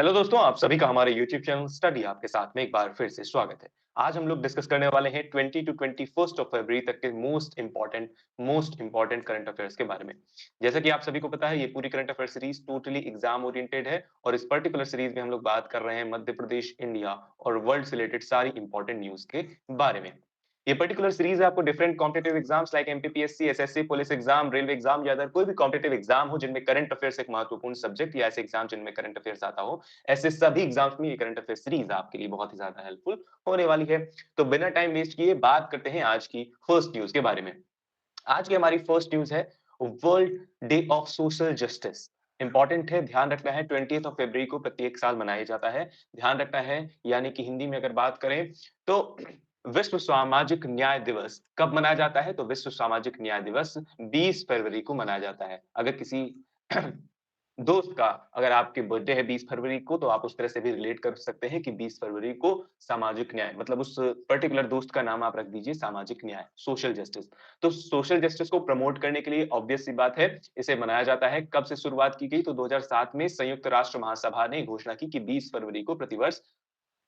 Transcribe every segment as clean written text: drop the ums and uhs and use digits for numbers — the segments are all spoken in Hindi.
हेलो दोस्तों, आप सभी का हमारे YouTube चैनल स्टडी आपके साथ में एक बार फिर से स्वागत है। आज हम लोग डिस्कस करने वाले हैं 20 टू 21st ऑफ फरवरी तक के मोस्ट इंपॉर्टेंट करंट अफेयर्स के बारे में। जैसा कि आप सभी को पता है, ये पूरी current affair series totally exam oriented है और इस पर्टिकुलर सीरीज में हम लोग बात कर रहे हैं मध्य प्रदेश, इंडिया और वर्ल्ड से रिलेटेड सारी इंपॉर्टेंट न्यूज के बारे में। ये पर्टिकुलर सीरीज आपको different competitive exams like MPPSC, SSC, police exam, railway exam या अदर कोई भी कॉम्पिटिटिव एग्जाम हो जिनमें करंट अफेयर्स एक महत्वपूर्ण सब्जेक्ट या ऐसे एग्जाम जिनमें करंट अफेयर्स आता हो, ऐसे सभी एग्जाम्स में ये करंट अफेयर सीरीज आपके लिए बहुत ही ज्यादा हेल्पफुल होने वाली है। तो बिना टाइम वेस्ट किए बात करते हैं आज की फर्स्ट न्यूज के बारे में। आज की हमारी फर्स्ट न्यूज है world day of social justice. Important है, ध्यान रखना है 20th ऑफ फरवरी को प्रत्येक साल मनाया जाता है। ध्यान रखना है, यानी कि हिंदी में अगर बात करें तो विश्व सामाजिक न्याय दिवस कब मनाया जाता है? तो विश्व सामाजिक न्याय दिवस 20 फरवरी को मनाया जाता है। अगर किसी दोस्त का अगर आपके बर्थडे है 20 फरवरी को, तो आप उस तरह से भी रिलेट कर सकते हैं कि 20 फरवरी को सामाजिक न्याय, मतलब उस पर्टिकुलर दोस्त का नाम आप रख दीजिए सामाजिक न्याय, सोशल जस्टिस। तो सोशल जस्टिस को प्रमोट करने के लिए ऑब्वियस सी बात है, इसे मनाया जाता है। कब से शुरुआत की गई? तो 2007 में संयुक्त राष्ट्र महासभा ने घोषणा की कि 20 फरवरी को प्रतिवर्ष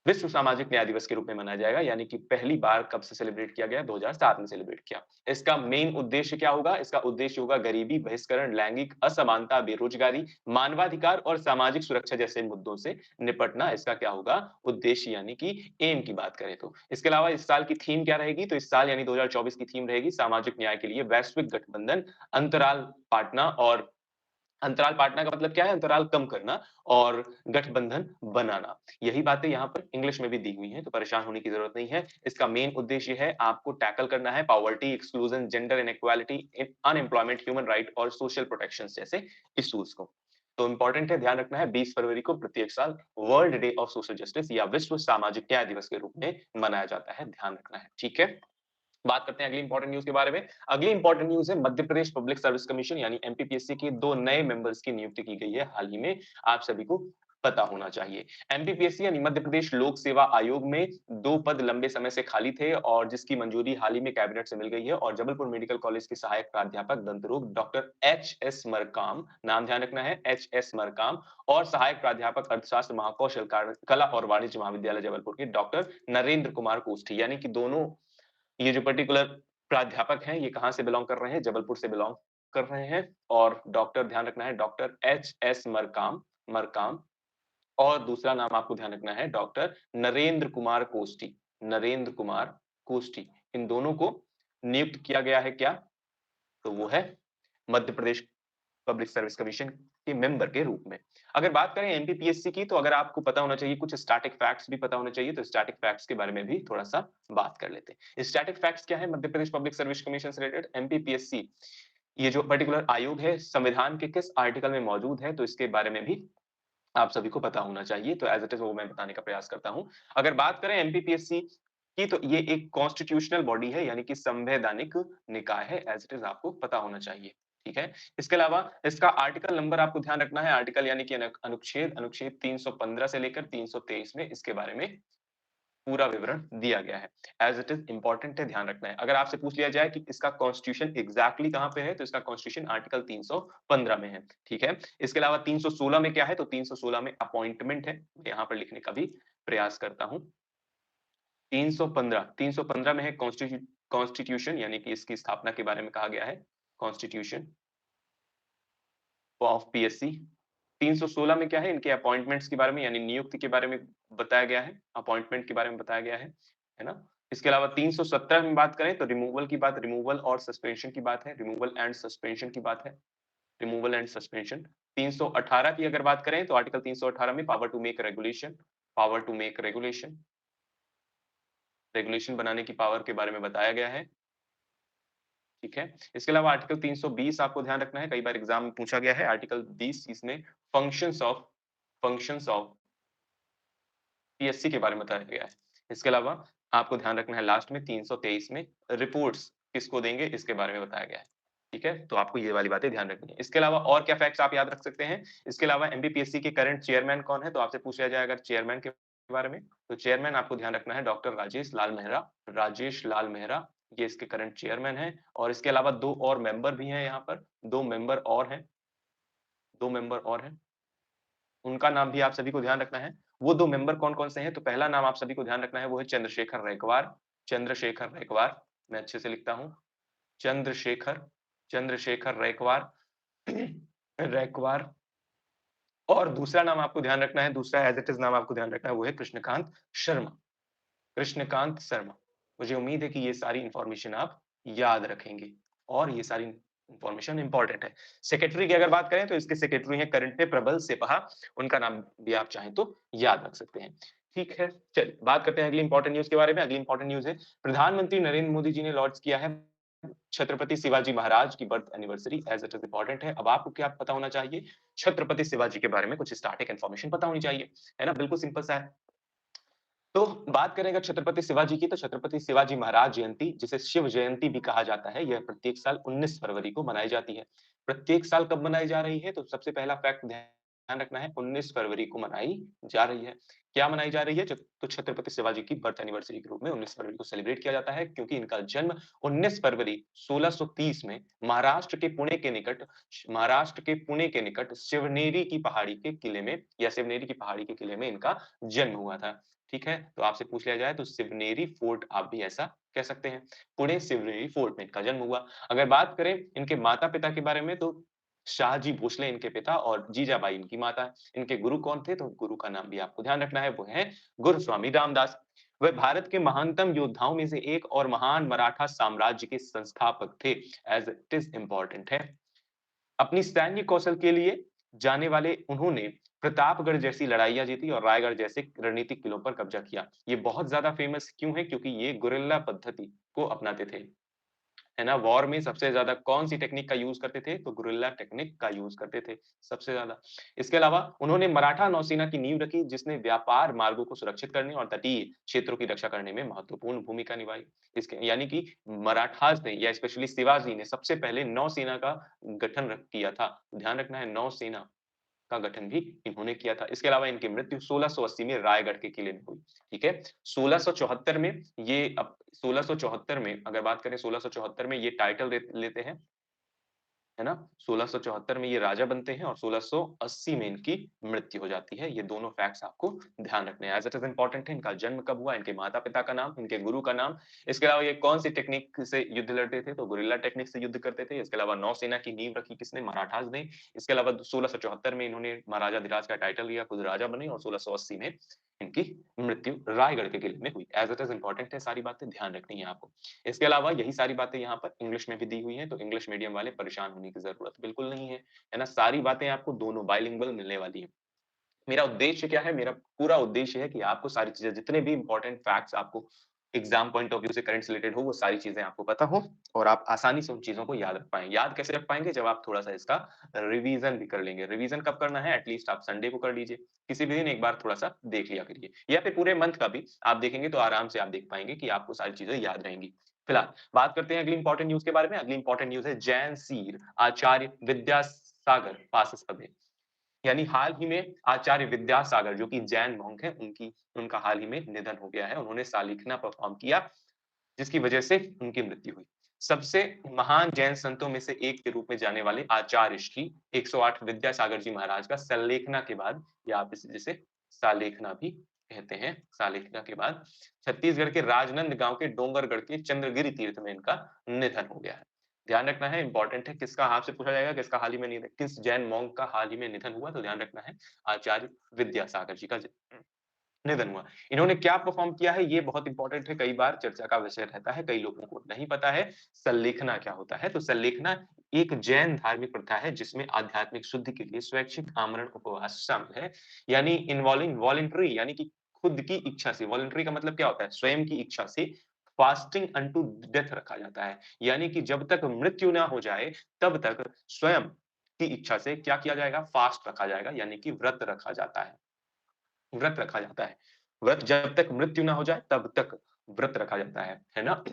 विश्व सामाजिक न्याय दिवस के रूप में मनाया जाएगा, यानी कि पहली बार कब से सेलिब्रेट किया गया? 2007 में सेलिब्रेट किया। इसका मेन उद्देश्य क्या होगा? इसका उद्देश्य होगा गरीबी, बहिष्करण, लैंगिक असमानता, बेरोजगारी, मानवाधिकार और सामाजिक सुरक्षा जैसे मुद्दों से निपटना इसका क्या होगा? उद्देश्य, यानी कि एम की बात करें तो। इसके अलावा इस साल की थीम क्या रहेगी? तो इस साल यानी 2024 की थीम रहेगी सामाजिक न्याय के लिए वैश्विक गठबंधन, अंतराल पाटना। और अंतराल पाटना का मतलब क्या है? अंतराल कम करना और गठबंधन बनाना। यही बातें यहाँ पर इंग्लिश में भी दी हुई हैं, तो परेशान होने की जरूरत नहीं है। इसका मेन उद्देश्य है आपको टैकल करना है poverty, exclusion, gender inequality, unemployment, human right और सोशल प्रोटेक्शन जैसे इश्यूज को। तो इंपॉर्टेंट है, ध्यान रखना है 20 फरवरी को प्रत्येक साल world day of social justice या विश्व सामाजिक न्याय दिवस के रूप में मनाया जाता है। ध्यान रखना है, ठीक है। बात करते हैं अगली इंपॉर्टेंट न्यूज के बारे में। अगली इंपॉर्टेंट न्यूज है Madhya Pradesh public service commission यानी एमपीपीएससी के दो नए मेंबर्स की नियुक्ति की गई है हाल ही में। आप सभी को पता होना चाहिए। एमपीपीएससी यानी मध्य प्रदेश लोक सेवा आयोग में दो पद लंबे समय से खाली थे और जिसकी मंजूरी हाल ही में कैबिनेट से मिल गई है। और जबलपुर मेडिकल कॉलेज के सहायक प्राध्यापक दंत रोग डॉक्टर एच एस मरकाम, नाम ध्यान रखना है, एच एस मरकाम, और सहायक प्राध्यापक अर्थशास्त्र महाकौशल कला और वाणिज्य महाविद्यालय जबलपुर के डॉक्टर नरेंद्र कुमार कोष्ठी, यानी कि दोनों ये जो पर्टिकुलर प्राध्यापक हैं, ये कहाँ से बिलॉन्ग कर रहे हैं? जबलपुर से बिलॉन्ग कर रहे हैं। और डॉक्टर, ध्यान रखना है, doctor H S Markam, Markam. और दूसरा नाम आपको ध्यान रखना है डॉक्टर नरेंद्र कुमार कोष्ठी, नरेंद्र कुमार कोष्ठी। इन दोनों को नियुक्त किया गया है क्या? तो वो है Madhya Pradesh public service commission के मेंबर के रूप में। अगर बात करें एमपीपीएससी की, तो अगर आपको पता होना चाहिए, कुछ स्टैटिक फैक्ट्स भी पता होने चाहिए, तो स्टैटिक फैक्ट्स के बारे में भी थोड़ा सा बात कर लेते हैं। स्टैटिक फैक्ट्स क्या है Madhya Pradesh public service commission से रिलेटेड? एमपीपीएससी ये जो पर्टिकुलर आयोग है संविधान के किस आर्टिकल में मौजूद है, तो इसके बारे में भी आप सभी को पता होना चाहिए। तो एज इट इज वो मैं बताने का प्रयास करता हूं। अगर बात करें एमपीपीएससी की, तो ये एक कॉन्स्टिट्यूशनल बॉडी है, यानी कि संवैधानिक निकाय है। एज इट इज आपको पता होना चाहिए, ठीक है। इसके अलावा इसका आर्टिकल नंबर आपको ध्यान रखना है, आर्टिकल यानी कि अनुच्छेद, अनुच्छेद 315 से लेकर 323 में इसके बारे में पूरा विवरण दिया गया है। एज इट इज इंपॉर्टेंट है, ध्यान रखना है। अगर आपसे पूछ लिया जाए कि इसका कॉन्स्टिट्यूशन एग्जैक्टली कहां पे है, तो इसका कॉन्स्टिट्यूशन आर्टिकल 315 में है, ठीक है। इसके अलावा 316 में क्या है? तो 316 में अपॉइंटमेंट है। यहां पर लिखने का भी प्रयास करता हूं। 315 में है कॉन्स्टिट्यूशन, यानी कि इसकी स्थापना के बारे में कहा गया है, कॉन्स्टिट्यूशन ऑफ पीएससी। 316 में क्या है? इनके अपॉइंटमेंट्स के बारे में, यानी नियुक्ति के बारे में बताया गया है, अपॉइंटमेंट के बारे में बताया गया है ना। इसके अलावा 317 में बात करें तो रिमूवल की बात, रिमूवल और सस्पेंशन की बात है, रिमूवल एंड सस्पेंशन की बात है, रिमूवल एंड सस्पेंशन। 318 की अगर बात करें तो आर्टिकल 318 में power to make regulation, power to make regulation, regulation बनाने की पावर के बारे में बताया गया है, ठीक है। इसके अलावा आर्टिकल 320 आपको ध्यान रखना है, कई बार एग्जाम में पूछा गया है। आर्टिकल 20 इसमें फंक्शंस ऑफ पीएससी के बारे में बताया गया है। इसके अलावा आपको ध्यान रखना है लास्ट में 323 में रिपोर्ट्स किसको देंगे इसके बारे में बताया गया है, ठीक है। तो आपको ये वाली बातें ध्यान रखनी है। इसके अलावा और क्या फैक्ट्स आप याद रख सकते हैं? इसके अलावा एमपीपीएससी के करंट चेयरमैन कौन है? तो आपसे पूछा जाए अगर चेयरमैन के बारे में, तो चेयरमैन आपको ध्यान रखना है डॉक्टर राजेश लाल मेहरा, राजेश लाल मेहरा, ये इसके करंट चेयरमैन है। और इसके अलावा दो और मेंबर भी हैं यहाँ पर, दो मेंबर और हैं, दो मेंबर और हैं। उनका नाम भी आप सभी को ध्यान रखना है। वो 2 मेंबर कौन-कौन से हैं? तो पहला नाम आप सभी को ध्यान रखना है, वो है चंद्रशेखर रैकवार। चंद्रशेखर रैकवार, मैं अच्छे से लिखता हूँ, चंद्रशेखर चंद्रशेखर रैकवार रैकवार। और दूसरा नाम आपको ध्यान रखना है, दूसरा एज़ इट इज़ नाम आपको ध्यान रखना है, वो है कृष्णकांत शर्मा। कृष्णकांत शर्मा। मुझे उम्मीद है कि ये सारी इन्फॉर्मेशन आप याद रखेंगे और ये सारी इन्फॉर्मेशन इम्पोर्टेंट है। सेक्रेटरी की अगर बात करें तो इसके सेक्रेटरी हैं करंटे प्रबल सिपहा, उनका नाम भी आप चाहें तो याद रख सकते हैं। ठीक है, चलिए बात करते हैं अगली इम्पोर्टेंट न्यूज़ के बारे में। अगली इम्पोर्टेंट न्यूज़ है, प्रधानमंत्री नरेंद्र मोदी जी ने लॉन्च किया है छत्रपति शिवाजी महाराज की birth anniversary as it is important है। अब आपको क्या पता होना चाहिए? छत्रपति शिवाजी के बारे में कुछ स्टार्टिंग इन्फॉर्मेशन पता होनी चाहिए, है ना? बिल्कुल सिंपल सा है। तो बात करें अगर छत्रपति शिवाजी की, तो छत्रपति शिवाजी महाराज जयंती, जिसे शिव जयंती भी कहा जाता है, यह प्रत्येक साल 19 फरवरी को मनाई जाती है। प्रत्येक साल कब मनाई जा रही है? तो सबसे पहला फैक्ट ध्यान रखना है, 19 फरवरी को मनाई जा रही है। क्या मनाई जा रही है? तो छत्रपति शिवाजी की बर्थ एनिवर्सरी के रूप में 19 फरवरी को सेलिब्रेट किया जाता है, क्योंकि इनका जन्म 19 फरवरी 1630 में महाराष्ट्र के पुणे के निकट शिवनेरी की पहाड़ी के किले में या शिवनेरी की पहाड़ी के किले में इनका जन्म हुआ था। ठीक है? तो आपसे पूछ लिया जाए तो शिवनेरी फोर्ट आप भी ऐसा कह सकते हैं। पुणे शिवनेरी फोर्ट में इनका जन्म हुआ। अगर बात करें इनके माता-पिता के बारे में, तो शाहजी भोसले इनके पिता और जीजाबाई इनकी माता है। इनके गुरु कौन थे? तो गुरु का नाम भी आपको ध्यान रखना है, वो हैं गुरुस्वामी रामदास। वह भारत के महानतम योद्धाओं में से एक और महान मराठा साम्राज्य के संस्थापक थे। एज़ इट इज़ इम्पोर्टेंट है। अपनी सैन्य कौशल के लिए जाने वाले उन्होंने प्रतापगढ़ जैसी लड़ाइयाँ जीती और रायगढ़ जैसे रणनीतिक किलों पर कब्जा किया। ये बहुत ज़्यादा फेमस क्यों है? क्योंकि ये गुरिल्ला पद्धति को अपनाते थे। है ना? वॉर में सबसे ज़्यादा कौन-सी टेक्निक का यूज़ करते थे? तो गुरिल्ला टेक्निक का यूज़ करते थे सबसे ज़्यादा। इसके अलावा उन्होंने मराठा नौसेना की नींव रखी, जिसने व्यापार मार्गों को सुरक्षित करने और तटीय क्षेत्रों की रक्षा करने में महत्वपूर्ण भूमिका निभाई। इसके यानी कि मराठास ने या स्पेशली शिवाजी ने सबसे पहले नौसेना का गठन किया था। ध्यान रखना है, नौसेना का गठन भी इन्होंने किया था। इसके अलावा इनकी मृत्यु 1680 में रायगढ़ के किले में हुई। ठीक है? 1674 में ये अब 1674 में अगर बात करें 1674 में ये टाइटल लेते हैं, है ना? 1674 में ये राजा बनते हैं और 1680 में इनकी मृत्यु हो जाती है। ये दोनों फैक्ट्स आपको ध्यान रखने हैं। एज़ इट इज़ इम्पोर्टेंट है, इनका जन्म कब हुआ, इनके माता-पिता का नाम, इनके गुरु का नाम। इसके अलावा ये कौन-सी टेक्निक से युद्ध लड़ते थे? तो गुरिल्ला टेक्निक से युद्ध करते थे। इसके अलावा नौसेना की नींव रखी किसने? मराठास ने। इसके अलावा 1674 में इन्होंने महाराजाधिराज का टाइटल लिया, खुद राजा बने और 1680 में इनकी मृत्यु रायगढ़ के किले में हुई। एज़ इट इज़ इम्पोर्टेंट है, सारी बातें ध्यान रखनी है आपको। इसके अलावा यही सारी बातें यहाँ पर इंग्लिश में भी दी हुई हैं, तो इंग्लिश मीडियम वाले परेशान होने की ज़रूरत बिल्कुल नहीं है, है ना? सारी बातें आपको दोनों बाइलिंगुअल मिलने वाली हैं। मेरा उद्देश्य क्या है? मेरा पूरा उद्देश्य है कि आपको सारी चीज़ें जितने भी इम्पोर्टेंट फैक्ट्स आपको एग्ज़ाम पॉइंट ऑफ व्यू से करंट से रिलेटेड हो, वो सारी चीज़ें आपको पता हो और आप आसानी से उन चीज़ों को याद रख पाएँ। याद कैसे रख पाएँगे? जब आप थोड़ा-सा इसका रिवीज़न भी कर लेंगे। रिवीज़न कब करना है? एट लीस्ट आप संडे को कर लीजिए। किसी भी दिन एक बार थोड़ा-सा देख लिया करिए या फिर पूरे मंथ का भी आप देखेंगे तो आराम से आप देख पाएँगे कि आपको सारी चीज़ें याद रहेंगी। फिलहाल बात करते हैं अगली इम्पोर्टेंट न्यूज़ के बारे में। अगली इम्पोर्टेंट न्यूज़ है जैन सीर आचार्य विद्यासागर पास हमें। यानी हाल ही में आचार्य विद्यासागर जो कि जैन मॉन्क हैं, उनका हाल ही में निधन हो गया है। उन्होंने सालिखना परफ़ॉर्म किया, जिसकी वजह से उनकी मृत्यु हुई। सबसे महान जैन संतों में से एक के रूप में जाने वाले आचार्य श्री 108 विद्यासागर जी महाराज का सल्लेखना के बाद, या आप इसे जिसे सालेखना भी कहते हैं, सालेखना के बाद छत्तीसगढ़ के राजनंद गाँव के डोंगरगढ़ के चंद्रगिरि तीर्थ में इनका निधन हो गया है। ध्यान रखना है, इम्पोर्टेंट है, किसका आपसे पूछा जाएगा किसका हाल ही में किस जैन मॉन्क का हाल ही में निधन हुआ? तो ध्यान रखना है, आचार्य विद्यासागर जी का निधन हुआ। इन्होंने क्या परफ़ॉर्म किया है, ये बहुत इम्पोर्टेंट है, कई बार चर्चा का विषय रहता है, कई लोगों को नहीं पता है, सल्लेखना क्या होता है? तो सल्लेखना एक जैन धार्मिक प्रथा है, जिसमें आध्यात्मिक शुद्धि के लिए स्वैच्छिक आमरण उपवास शामिल है। यानी इन्वॉल्विंग वॉलंटरी, यानी कि खुद की इच्छा से, वॉलंटरी का मतलब क्या होता है? स्वयं की इच्छा से फास्टिंग अनटू डेथ रखा जाता है। यानी कि जब तक मृत्यु ना हो जाए, तब तक स्वयं की इच्छा से क्या किया जाएगा? फास्ट रखा जाएगा, यानी कि व्रत रखा जाता है। व्रत रखा जाता है। व्रत जब तक मृत्यु ना हो जाए तब तक व्रत रखा जाता है ना?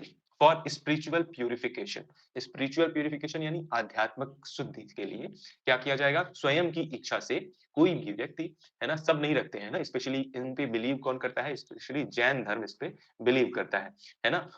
For spiritual purification, spiritual purification यानी आध्यात्मिक शुद्धि के लिए क्या किया जाएगा? स्वयं की इच्छा से कोई भी व्यक्ति, है ना? सब नहीं रखते हैं ना, स्पेशली इन पे बिलीव कौन करता है? स्पेशली जैन धर्म इस पे बिलीव करता है ना?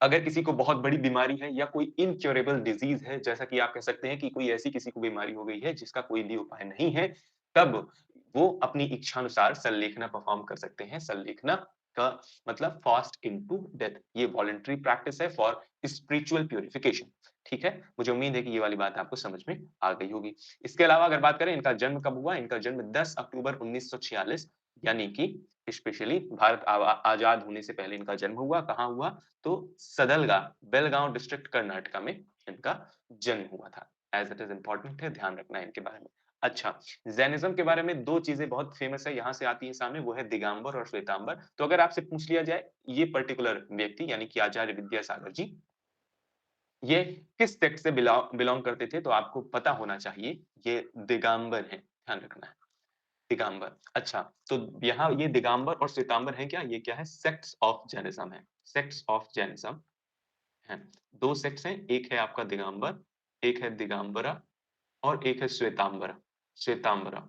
अगर किसी को बहुत बड़ी बीमारी है या कोई इनक्योरेबल डिजीज़ है, जैसा कि आप कह सकते हैं कि कोई ऐसी किसी को बीमारी हो गई है जिसका कोई भी उपाय नहीं है, तब वो अपनी इच्छानुसार संलेखना परफॉर्म कर सकते हैं। संलेखना का मतलब फास्ट इनटू डेथ। ये वॉलंटरी प्रैक्टिस है फॉर स्पिरिचुअल प्यूरिफिकेशन। ठीक है? मुझे उम्मीद है कि ये वाली बात आपको समझ में आ गई होगी। इसके अलावा अगर बात करें इनका जन्म कब हुआ? इनका जन्म 10 अक्टूबर 1946 यानी कि स्पेशली भारत आजाद होने से पहले इनका जन्म हुआ। कहाँ हुआ? तो सदलगा, बेलगांव डिस्ट्रिक्ट कर्नाटका में इनका जन्म हुआ था। एज़ इट इज़ इम्पोर्टेंट है, ध्यान रखना है इनके बारे में। अच्छा, जैनिज्म के बारे में 2 चीज़ें बहुत फेमस है, यहाँ से आती है सामने, वो है दिगंबर और श्वेतांबर। तो अगर आपसे पूछ लिया जाए, ये पर्टिकुलर व्यक्ति यानी कि आचार्य विद्यासागर जी, ये किस सेक्ट से बिलॉन्ग करते थे? तो आपको पता होना चाहिए, ये दिगंबर हैं, ध्यान रखना है, दिगंबर। अच्छा, तो यहाँ ये दिगंबर और श्वेतांबर हैं क्या? ये क्या है? सेक्ट्स ऑफ जैनिज्म है, सेक्ट्स ऑफ जैनिज्म हैं। 2 सेक्ट्स हैं, एक है आपका दिगंबर, एक है दिगंबरा और एक है श्वेतांबरा, श्वेतांबरा।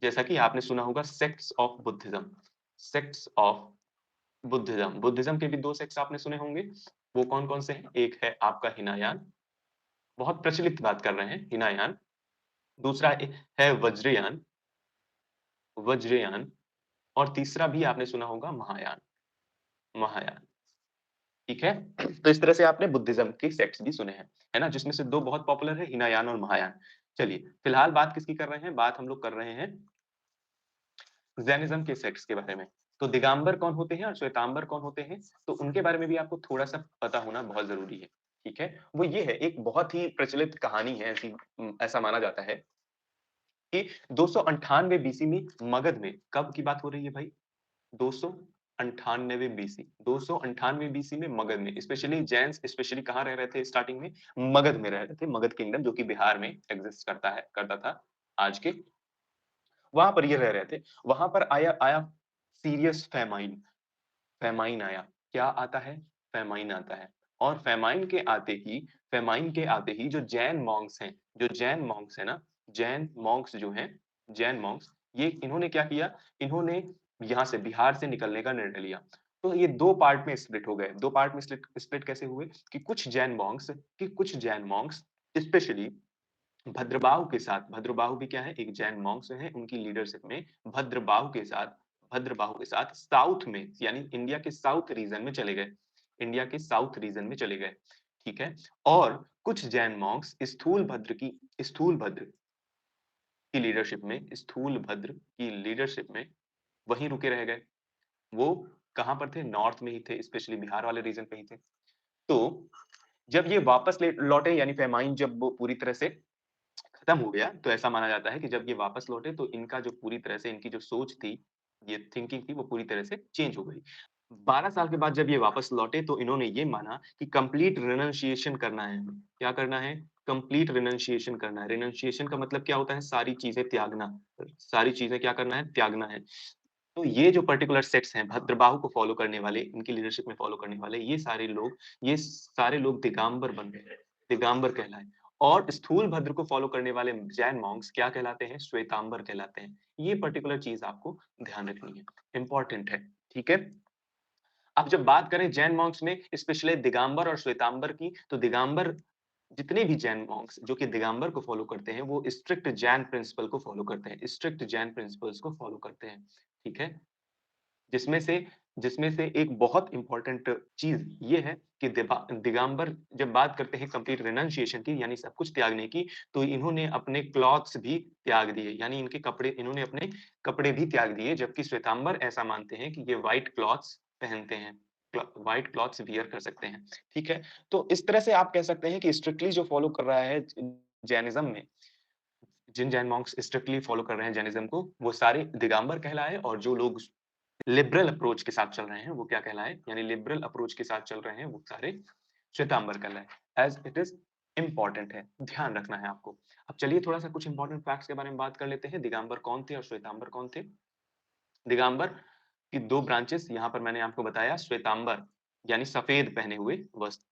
जैसा कि आपने सुना होगा sects of Buddhism, sects of Buddhism. Buddhism के भी 2 सेक्ट्स आपने सुने होंगे। वो कौन-कौन से हैं? एक है आपका हिनायान, बहुत प्रचलित बात कर रहे हैं हिनायान। दूसरा है वज्रयान, वज्रयान और तीसरा भी आपने सुना होगा महायान, महायान। ठीक है? तो इस तरह से आपने बुद्धिज्म के सेक्ट्स भी सुने हैं, है ना? जिसमें से 2 बहुत पॉपुलर है, हिनायान और महायान। चलिए, फिलहाल बात किसकी कर रहे हैं? बात हम लोग कर रहे हैं जैनिज्म के सेक्ट्स के बारे में। तो दिगंबर कौन होते हैं और श्वेतांबर कौन होते हैं? तो उनके बारे में भी आपको थोड़ा-सा पता होना बहुत ज़रूरी है, ठीक है? वो ये है, एक बहुत ही प्रचलित कहानी है ऐसी, ऐसा माना जाता है कि 298 बीसी में मगध में, कब की बात हो रही है भाई? 298 बीसी, 298 बीसी में मगध में, स्पेशली जैन्स स्पेशली कहाँ रह रहे थे स्टार्टिंग में? मगध में रह रहे थे, मगध किंगडम जो कि बिहार में एग्जिस्ट करता था आज के। वहाँ पर ये रह रहे थे। वहाँ पर आया आया सीरियस फैमाइन, फैमाइन आया। क्या आता है? फैमाइन आता है। और फैमाइन के आते ही जो जैन मॉन्क्स हैं, जो जैन मॉन्क्स हैं ना, जैन मॉन्क्स जो हैं, जैन मॉन्क्स, ये इन्होंने क्या किया? इन्होंने यहाँ से बिहार से निकलने का निर्णय लिया। तो ये 2 पार्ट में स्प्लिट हो गए। 2 पार्ट में स्प्लिट कैसे हुए? कि कुछ जैन मॉन्क्स स्पेशली भद्रबाहु भी क्या है? एक जैन मॉन्क्स हैं, उनकी लीडरशिप में भद्रबाहु के साथ साउथ में यानी इंडिया के साउथ रीजन में चले गए। इंडिया के साउथ रीजन में चले गए, ठीक है? और कुछ जैन मॉन्क्स स्थूलभद्र स्थूलभद्र की लीडरशिप में वहीं रुके रह गए। वो कहाँ पर थे? नॉर्थ में ही थे, स्पेशली बिहार वाले रीजन पे ही थे। तो जब ये वापस लौटे यानी फेमाइन जब वो पूरी तरह से खत्म हो गया, तो ऐसा माना जाता है कि जब ये वापस लौटे तो इनका जो पूरी तरह से इनकी जो सोच थी, ये थिंकिंग थी वो पूरी तरह से चेंज हो गई। 12 साल के बाद जब ये वापस लौटे तो इन्होंने ये माना कि कंप्लीट रिनंसिएशन करना है हमें। क्या करना है? कंप्लीट रिनंसिएशन करना है। रिनंसिएशन का मतलब क्या होता है? सारी चीज़ें त्यागना। सारी चीज़ें क्या करना है? त्यागना है। तो ये जो पर्टिकुलर सेक्ट्स हैं, भद्रबाहु को फॉलो करने वाले, इनकी लीडरशिप में फॉलो करने वाले ये सारे लोग दिगंबर बन गए, दिगंबर कहलाए। और स्थूलभद्र को फॉलो करने वाले जैन मॉन्क्स क्या कहलाते हैं? श्वेतांबर कहलाते हैं। ये पर्टिकुलर चीज़ आपको ध्यान रखनी है, इम्पोर्टेंट है, ठीक है? अब जब बात करें जैन मॉन्क्स में स्पेशली दिगंबर और श्वेतांबर की, तो दिगंबर जितने भी जैन मॉन्क्स जो कि दिगंबर को फॉलो करते हैं, वो स्ट्रिक्ट जैन प्रिंसिपल को फॉलो करते हैं, स्ट्रिक्ट जैन प्रिंसिपल्स को फॉलो करते हैं, ठीक है? जिसमें से जिसमें से एक बहुत इम्पोर्टेंट चीज़ ये है कि दिगंबर जब बात करते हैं कंप्लीट रिनंसिएशन की यानी सब कुछ त्यागने की, तो इन्होंने अपने क्लॉथ्स भी त्याग दिए, यानी इन्होंने अपने कपड़े भी त्याग दिए, जबकि श्वेतांबर ऐसा मानते हैं कि ये व्हाइट क्लॉथ्स पहनते हैं, व्हाइट क्लॉथ्स वियर कर सकते हैं, ठीक है? तो इस तरह से आप कह सकते हैं कि स्ट्रिक्टली जो फॉलो कर रहा है जैनिज्म में, जिन जैन मॉन्क्स स्ट्रिक्टली फॉलो कर रहे हैं जैनिज्म को, वो सारे दिगंबर कहलाए और जो लोग लिबरल अप्रोच के साथ चल रहे हैं, वो क्या कहलाए? यानी लिबरल अप्रोच के साथ चल रहे हैं, वो सारे श्वेतांबर कहलाए। एज़ इट इज़ इम्पोर्टेंट है, ध्यान रखना है आपको। अब चलिए थोड़ा-सा कुछ इम्पोर्टेंट फैक्ट्स के बारे में बात कर लेते हैं। दिगंबर कौन थे और श्वेतांबर कौन थे? दिगंबर की 2 ब्रांचेस यहाँ पर मैंने आपको बताया, श्वेतांबर यानी सफेद पहने हुए वस्त्र,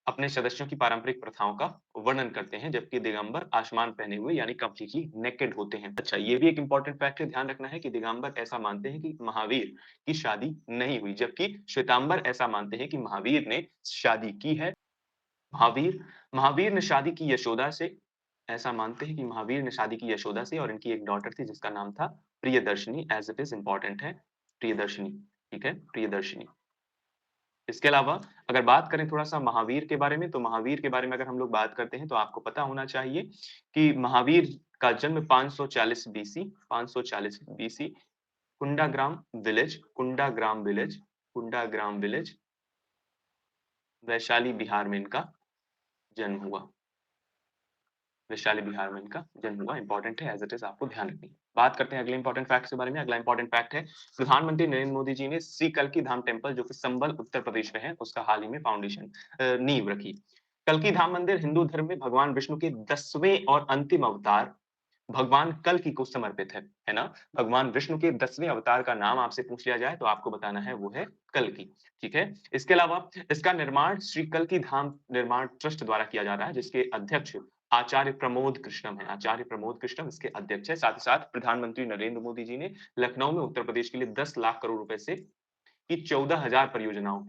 अपने सदस्यों की पारंपरिक प्रथाओं का वर्णन करते हैं, जबकि दिगंबर आसमान पहने हुए यानी कंप्लीटली नेकेड होते हैं। अच्छा, ये भी एक इंपॉर्टेंट फैक्ट है, ध्यान रखना है कि दिगंबर ऐसा मानते हैं कि महावीर की शादी नहीं हुई, जबकि श्वेतांबर ऐसा मानते हैं कि महावीर ने शादी की है। महावीर महावीर ने शादी की यशोदा से, ऐसा मानते हैं कि महावीर ने शादी की यशोदा से और इनकी एक डॉटर थी जिसका नाम था Priyadarshini as it is important है प्रियदर्शिनी। ठीक है, प्रियदर्शिनी। इसके अलावा अगर बात करें थोड़ा-सा महावीर के बारे में, तो महावीर के बारे में अगर हम लोग बात करते हैं तो आपको पता होना चाहिए कि महावीर का जन्म 540 बीसी कुंडाग्राम विलेज वैशाली बिहार में इनका जन्म हुआ। वैशाली बिहार में इनका जन्म हुआ, इंपॉर्टेंट है एज़ इट इज़ आपको ध्यान रखनी है। बात करते हैं अगले इंपॉर्टेंट फैक्ट्स के बारे में। अगला इंपॉर्टेंट फैक्ट है, प्रधानमंत्री नरेंद्र मोदी जी ने श्री कल्की धाम टेम्पल जो कि संबल उत्तर प्रदेश में है, उसका हाल ही में नींव रखी। कल्की धाम मंदिर हिंदू धर्म में भगवान विष्णु के 10वें और अंतिम अवतार भगवान कल्कि को समर्पित है ना? भगवान विष्णु के 10वें अवतार का नाम आपसे पूछ लिया जाए तो आपको बताना है वो है कल्कि, ठीक है? इसके अलावा इसका निर्माण श्री कल्कि धाम निर्माण ट्रस्ट द्वारा किया जा रहा है जिसके अध्यक्ष आचार्य प्रमोद कृष्णम है। आचार्य प्रमोद कृष्णम इसके अध्यक्ष है। साथ ही साथ प्रधानमंत्री नरेंद्र मोदी जी ने लखनऊ में उत्तर प्रदेश के लिए 10 लाख करोड़ रुपए से की 14,000 परियोजनाओं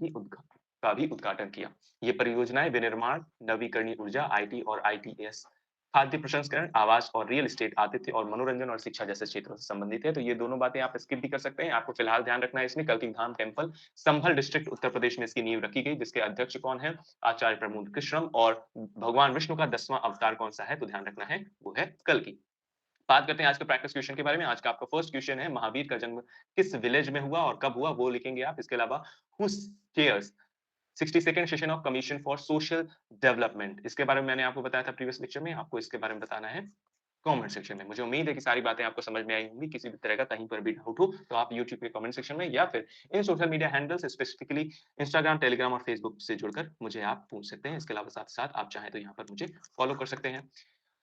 का भी उद्घाटन किया। ये परियोजनाएं विनिर्माण, नवीकरणीय ऊर्जा, आईटी और आईटीएस, खाद्य प्रसंस्करण, आवास और रियल एस्टेट, आतिथ्य और मनोरंजन और शिक्षा जैसे क्षेत्रों से संबंधित है। तो ये दोनों बातें आप स्किप भी कर सकते हैं। आपको फिलहाल ध्यान रखना है इसमें कल्कि धाम टेम्पल संभल डिस्ट्रिक्ट उत्तर प्रदेश में इसकी नींव रखी गई जिसके अध्यक्ष कौन है? आचार्य प्रमोद कृष्णम और भगवान विष्णु का 10वां अवतार कौन-सा है? तो ध्यान रखना है वो है कल्कि। बात करते हैं आज के प्रैक्टिस क्वेश्चन के बारे में। आज का आपका फर्स्ट क्वेश्चन है महावीर का जन्म किस विलेज में हुआ और कब हुआ वो लिखेंगे आप। इसके अलावा who chairs 62nd session of commission for social development, इसके बारे में मैंने आपको बताया था प्रीवियस लेक्चर में। आपको इसके बारे में बताना है कमेंट सेक्शन में। मुझे उम्मीद है कि सारी बातें आपको समझ में आई होंगी। किसी भी तरह का कहीं पर भी डाउट हो तो आप यूट्यूब के कमेंट सेक्शन में या फिर इन social media handles specifically Instagram, Telegram और फेसबुक से जुड़कर मुझे आप पूछ सकते हैं। इसके अलावा साथ-साथ आप चाहें तो यहाँ पर मुझे फॉलो कर सकते हैं।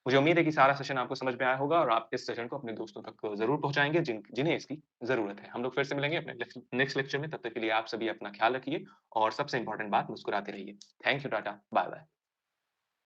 मुझे उम्मीद है कि सारा सेशन आपको समझ में आया होगा और आप इस सेशन को अपने दोस्तों तक ज़रूर पहुँचाएँगे जिन्हें इसकी ज़रूरत है। हम लोग फिर से मिलेंगे अपने नेक्स्ट लेक्चर में। तब तक के लिए आप सभी अपना ख़्याल रखिए और सबसे इम्पोर्टेंट बात मुस्कुराते रहिए। Thank you, Tata, bye-bye.